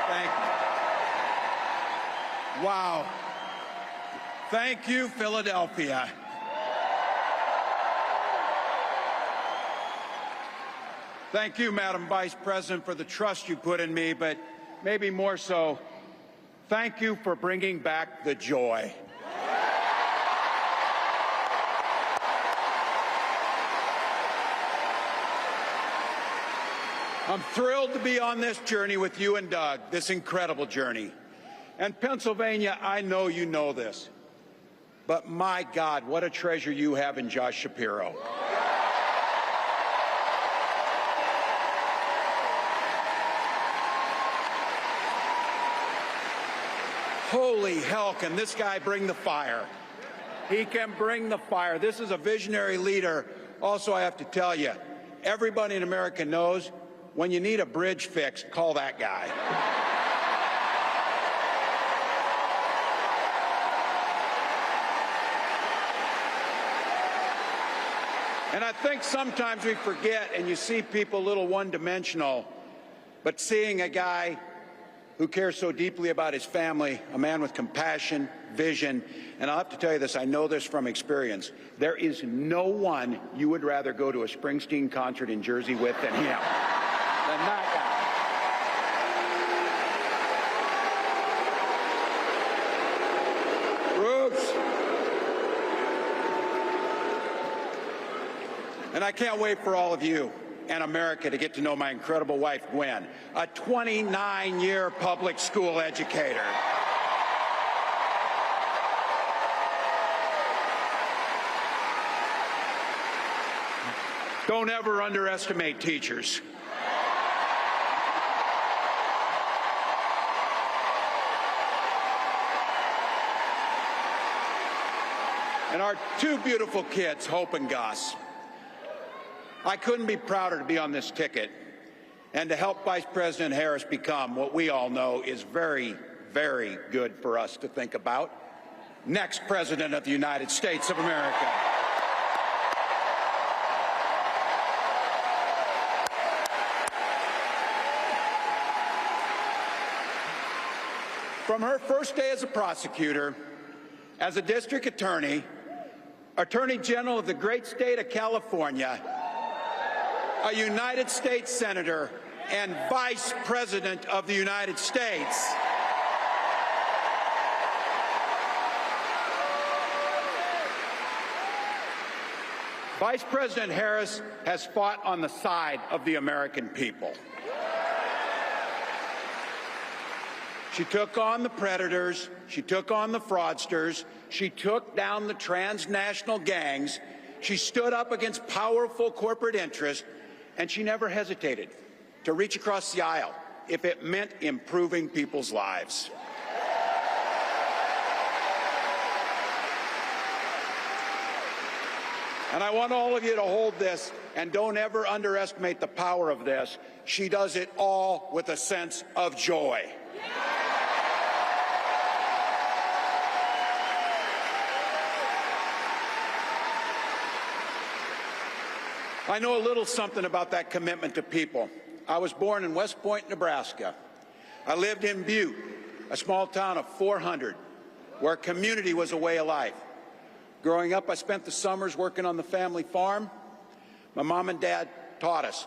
Thank you. Wow. Thank you, Philadelphia. Thank you, Madam Vice President, for the trust you put in me, but maybe more so, thank you for bringing back the joy. I'm thrilled to be on this journey with you and Doug, this incredible journey. And Pennsylvania, I know you know this, but my God, what a treasure you have in Josh Shapiro. Holy hell, can this guy bring the fire? He can bring the fire. This is a visionary leader. Also, I have to tell you, everybody in America knows when you need a bridge fixed, call that guy. And I think sometimes we forget, and you see people a little one-dimensional, but seeing a guy who cares so deeply about his family, a man with compassion, vision, and I'll have to tell you this, I know this from experience, there is no one you would rather go to a Springsteen concert in Jersey with than him, than that guy. Roots. And I can't wait for all of you and America to get to know my incredible wife, Gwen, a 29-year public school educator. Don't ever underestimate teachers. And our two beautiful kids, Hope and Gus. I couldn't be prouder to be on this ticket and to help Vice President Harris become what we all know is very, very good for us to think about, next President of the United States of America. From her first day as a prosecutor, as a district attorney, Attorney General of the great state of California, a United States Senator, and Vice President of the United States. Vice President Harris has fought on the side of the American people. She took on the predators, she took on the fraudsters, she took down the transnational gangs, she stood up against powerful corporate interests, and she never hesitated to reach across the aisle if it meant improving people's lives. And I want all of you to hold this, and don't ever underestimate the power of this. She does it all with a sense of joy. I know a little something about that commitment to people. I was born in West Point, Nebraska. I lived in Butte, a small town of 400, where community was a way of life. Growing up, I spent the summers working on the family farm. My mom and dad taught us,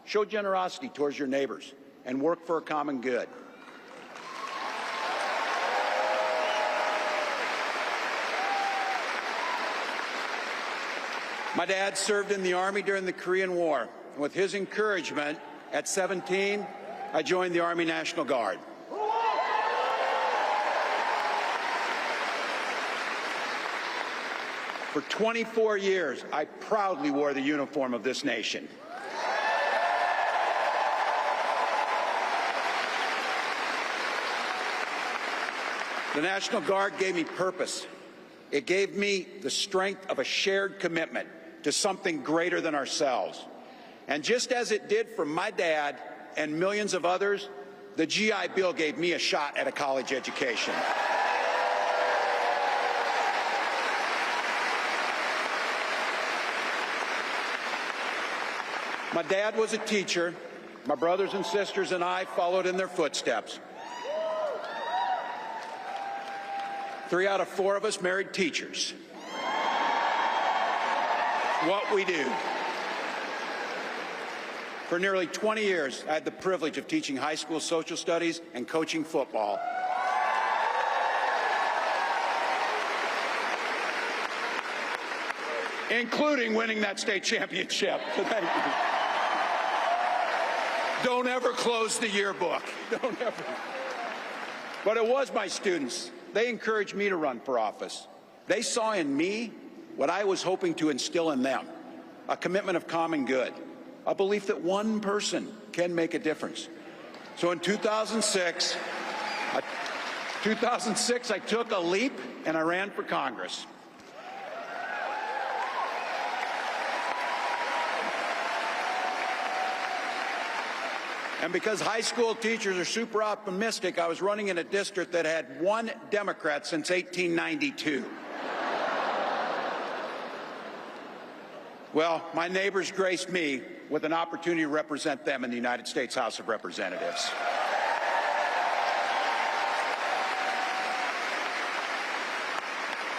show generosity towards your neighbors and work for a common good. My dad served in the Army during the Korean War. And with his encouragement, at 17, I joined the Army National Guard. For 24 years, I proudly wore the uniform of this nation. The National Guard gave me purpose. It gave me the strength of a shared commitment to something greater than ourselves. And just as it did for my dad and millions of others, the GI Bill gave me a shot at a college education. My dad was a teacher. My brothers and sisters and I followed in their footsteps. 3 out of 4 of us married teachers. What we do. For nearly 20 years, I had the privilege of teaching high school social studies and coaching football. Including winning that state championship. So thank you. Don't ever close the yearbook. Don't ever. But it was my students. They encouraged me to run for office. They saw in me what I was hoping to instill in them, a commitment of common good, a belief that one person can make a difference. So in 2006, I took a leap and I ran for Congress. And because high school teachers are super optimistic, I was running in a district that had 1 Democrat since 1892. Well, my neighbors graced me with an opportunity to represent them in the United States House of Representatives.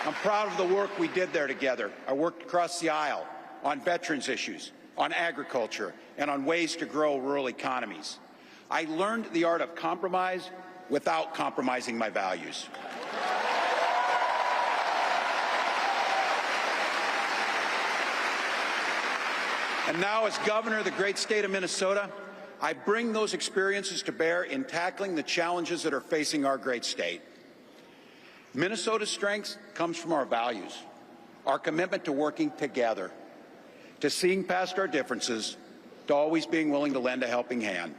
I'm proud of the work we did there together. I worked across the aisle on veterans issues, on agriculture, and on ways to grow rural economies. I learned the art of compromise without compromising my values. And now, as governor of the great state of Minnesota, I bring those experiences to bear in tackling the challenges that are facing our great state. Minnesota's strength comes from our values, our commitment to working together, to seeing past our differences, to always being willing to lend a helping hand.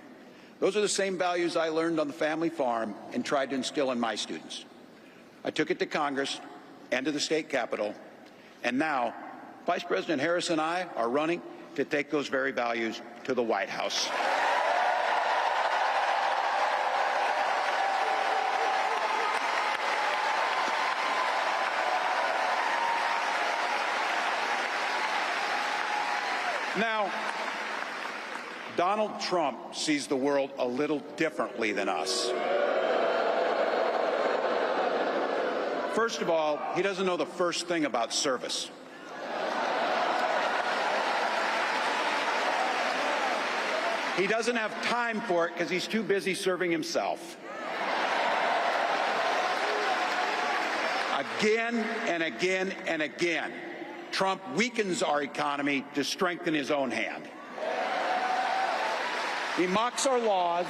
Those are the same values I learned on the family farm and tried to instill in my students. I took it to Congress and to the state capitol, and now Vice President Harris and I are running to take those very values to the White House. Now, Donald Trump sees the world a little differently than us. First of all, he doesn't know the first thing about service. He doesn't have time for it because he's too busy serving himself. Again and again and again, Trump weakens our economy to strengthen his own hand. He mocks our laws.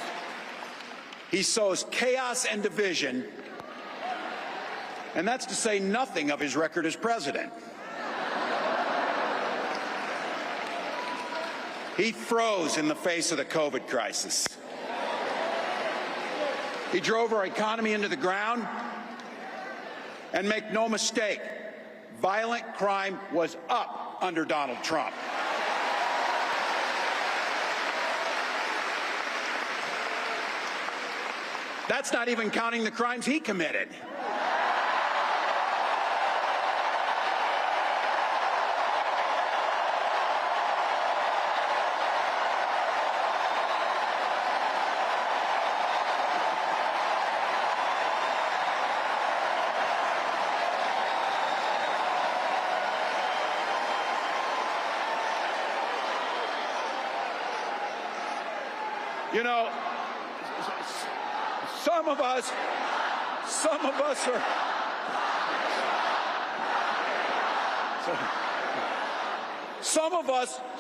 He sows chaos and division. And that's to say nothing of his record as president. He froze in the face of the COVID crisis. He drove our economy into the ground. And make no mistake, violent crime was up under Donald Trump. That's not even counting the crimes he committed. You know, some of us are,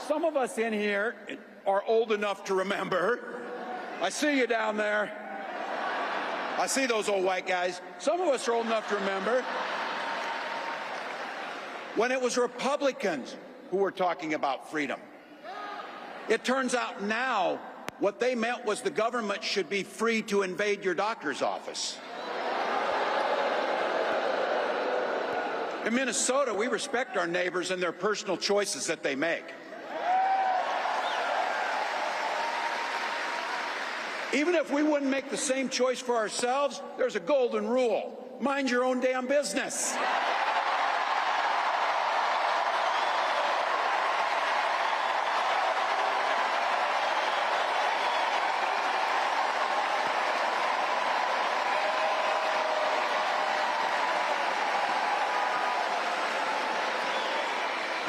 some of us in here are old enough to remember. I see you down there. I see those old white guys. Some of us are old enough to remember when it was Republicans who were talking about freedom. It turns out now what they meant was the government should be free to invade your doctor's office. In Minnesota, we respect our neighbors and their personal choices that they make. Even if we wouldn't make the same choice for ourselves, there's a golden rule. Mind your own damn business.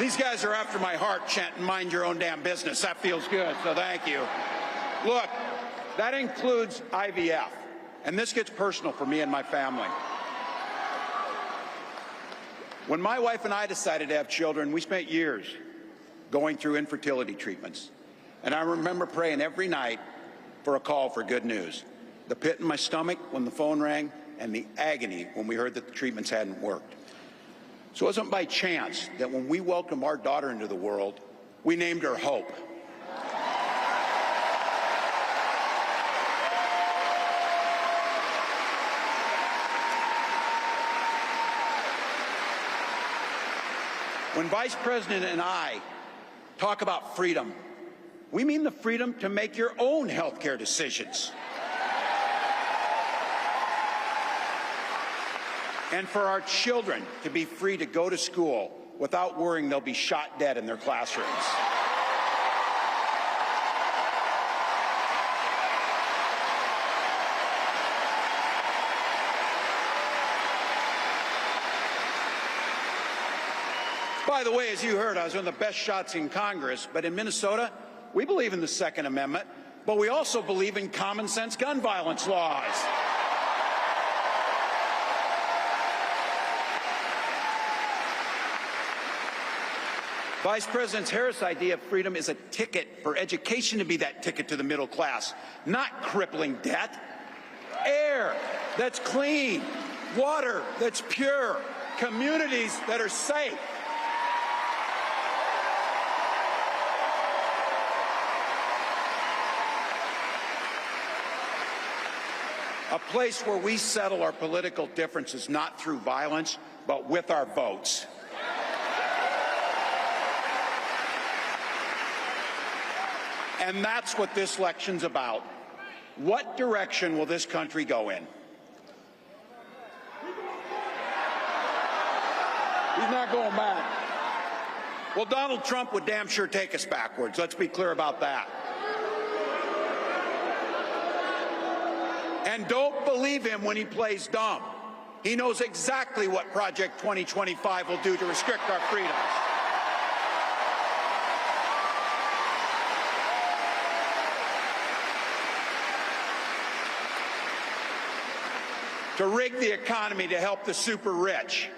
These guys are after my heart chanting, mind your own damn business. That feels good, so thank you. Look, that includes IVF, and this gets personal for me and my family. When my wife and I decided to have children, we spent years going through infertility treatments. And I remember praying every night for a call for good news. The pit in my stomach when the phone rang, and the agony when we heard that the treatments hadn't worked. So it wasn't by chance that when we welcomed our daughter into the world, we named her Hope. When Vice President and I talk about freedom, we mean the freedom to make your own health care decisions. And for our children to be free to go to school without worrying they'll be shot dead in their classrooms. By the way, as you heard, I was one of the best shots in Congress, but in Minnesota, we believe in the Second Amendment, but we also believe in common sense gun violence laws. Vice President Harris' idea of freedom is a ticket for education to be that ticket to the middle class, not crippling debt. Air that's clean, water that's pure, communities that are safe. A place where we settle our political differences not through violence, but with our votes. And that's what this election's about. What direction will this country go in? He's not going back. Well, Donald Trump would damn sure take us backwards. Let's be clear about that. And don't believe him when he plays dumb. He knows exactly what Project 2025 will do to restrict our freedoms. To rig the economy to help the super rich.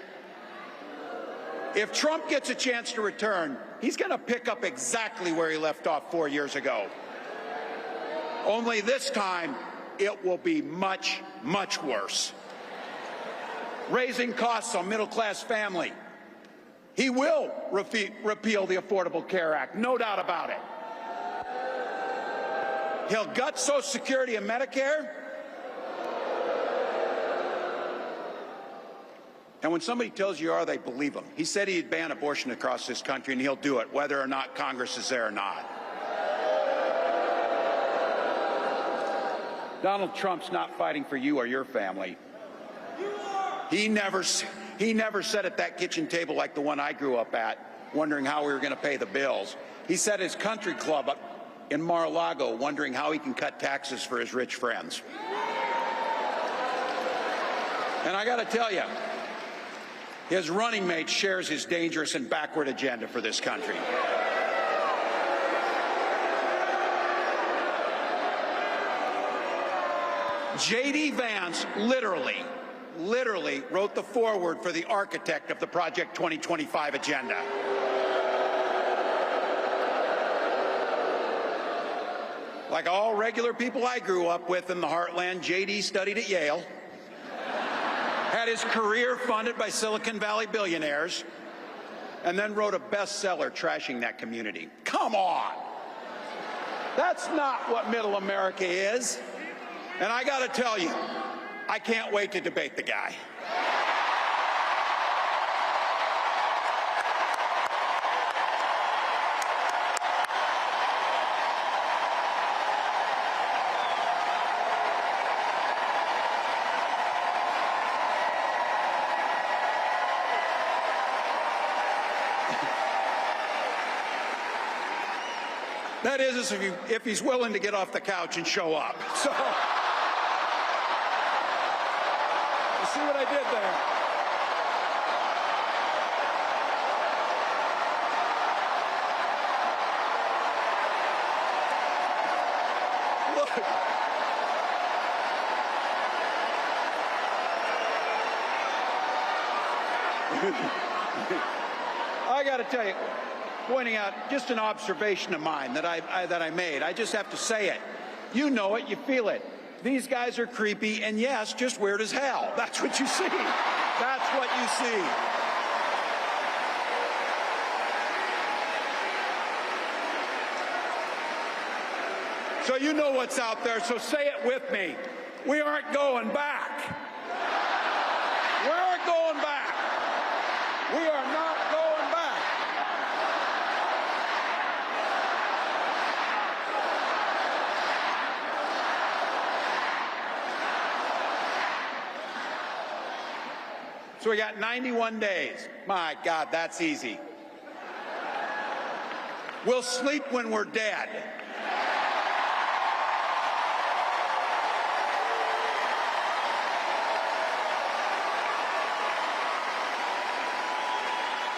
If Trump gets a chance to return, he's going to pick up exactly where he left off 4 years ago. Only this time, it will be much, much worse. Raising costs on middle-class family. He will repeal the Affordable Care Act, no doubt about it. He'll gut Social Security and Medicare. And when somebody tells you they believe him. He said he'd ban abortion across this country, and he'll do it, whether or not Congress is there or not. Donald Trump's not fighting for you or your family. He never sat at that kitchen table like the one I grew up at, wondering how we were going to pay the bills. He sat at his country club up in Mar-a-Lago, wondering how he can cut taxes for his rich friends. And I got to tell you, his running mate shares his dangerous and backward agenda for this country. J.D. Vance literally wrote the foreword for the architect of the Project 2025 agenda. Like all regular people I grew up with in the heartland, J.D. studied at Yale, had his career funded by Silicon Valley billionaires, and then wrote a bestseller trashing that community. Come on! That's not what middle America is. And I got to tell you, I can't wait to debate the guy. That is, if he's willing to get off the couch and show up. So, you see what I did there? I got to tell you, pointing out just an observation of mine that I made. I just have to say it. You know it, you feel it. These guys are creepy, and yes, just weird as hell. That's what you see. That's what you see. So you know what's out there, so say it with me. We aren't going back. We aren't going back. We are not going back. So we got 91 days. My God, that's easy. We'll sleep when we're dead.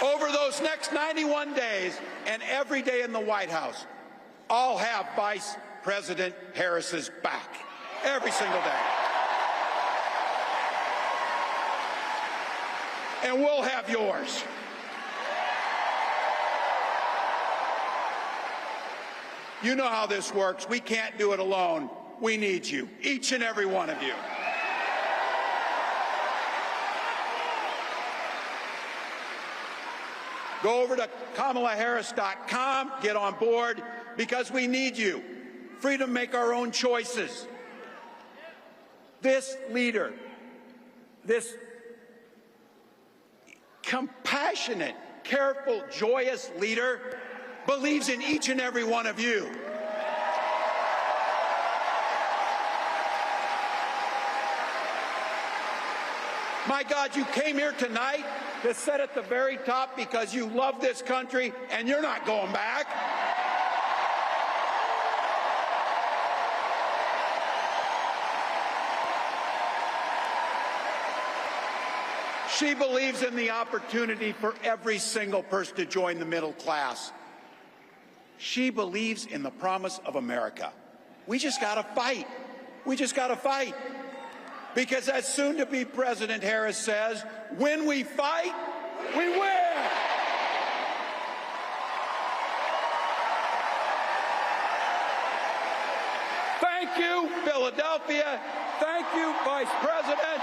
Over those next 91 days and every day in the White House, I'll have Vice President Harris's back. Every single day. And we'll have yours. You know how this works. We can't do it alone. We need you, each and every one of you. Go over to KamalaHarris.com, get on board, because we need you. Freedom to make our own choices. This leader, this compassionate, careful, joyous leader believes in each and every one of you. My God, you came here tonight to sit at the very top because you love this country and you're not going back. She believes in the opportunity for every single person to join the middle class. She believes in the promise of America. We just got to fight. We just got to fight. Because as soon-to-be President Harris says, when we fight, we win. Thank you, Philadelphia. Thank you, Vice President.